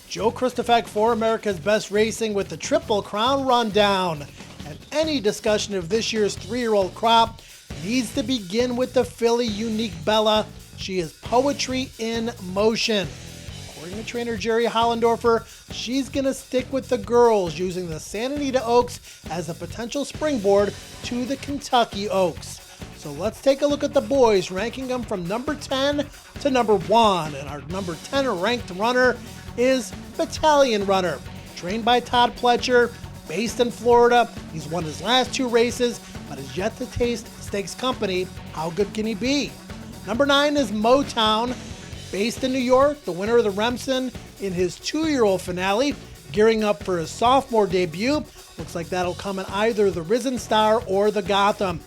Joe Kristufek for America's Best Racing with the Triple Crown Rundown. And any discussion of this year's 3-year-old crop needs to begin with the filly Unique Bella. She is poetry in motion. According to trainer Jerry Hollendorfer, she's going to stick with the girls, using the Santa Anita Oaks as a potential springboard to the Kentucky Oaks. So let's take a look at the boys, ranking them from number 10 to number 1. And our number 10 ranked runner is Battalion Runner, trained by Todd Pletcher, based in Florida. He's won his last 2 races, but has yet to taste stakes company. How good can he be? Number 9 is Motown, based in New York, the winner of the Remsen in his 2-year-old finale, gearing up for his sophomore debut. Looks like that'll come in either the Risen Star or the Gotham.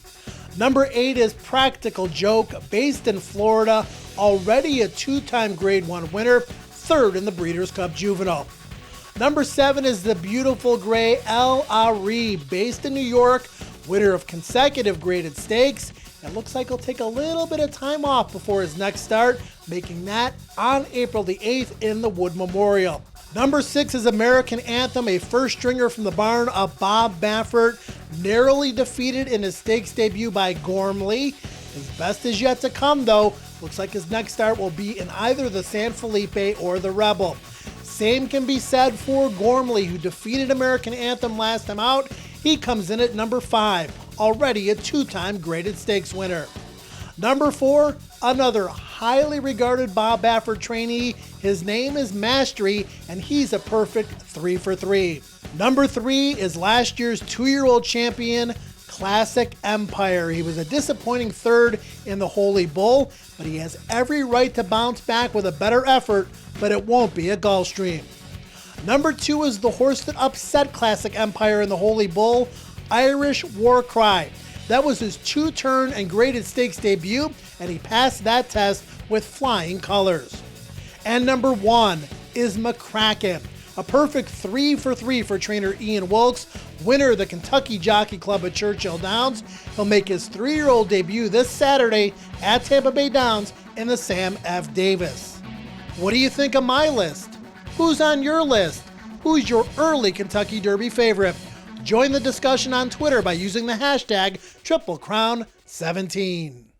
Number 8 is Practical Joke, based in Florida, already a 2-time Grade 1 winner, 3rd in the Breeders' Cup Juvenile. Number 7 is the Beautiful Gray El Ari, based in New York, winner of consecutive graded stakes. It looks like he'll take a little bit of time off before his next start, making that on April the 8th in the Wood Memorial. Number 6 is American Anthem, a first stringer from the barn of Bob Baffert, narrowly defeated in his stakes debut by Gormley. His best is yet to come, though. Looks like his next start will be in either the San Felipe or the Rebel. Same can be said for Gormley, who defeated American Anthem last time out. He comes in at number 5, already a 2-time graded stakes winner. Number 4, another highly regarded Bob Baffert trainee. His name is Mastery, and he's a perfect 3 for 3. Number 3 is last year's 2-year-old champion, Classic Empire. He was a disappointing 3rd in the Holy Bull, but he has every right to bounce back with a better effort, but it won't be a Gulfstream. Number 2 is the horse that upset Classic Empire in the Holy Bull, Irish War Cry. That was his 2-turn and graded stakes debut, and he passed that test with flying colors. And number 1 is McCracken, a perfect 3 for 3 for trainer Ian Wilkes, winner of the Kentucky Jockey Club at Churchill Downs. He'll make his 3-year-old debut this Saturday at Tampa Bay Downs in the Sam F. Davis. What do you think of my list? Who's on your list? Who's your early Kentucky Derby favorite? Join the discussion on Twitter by using the hashtag TripleCrown17.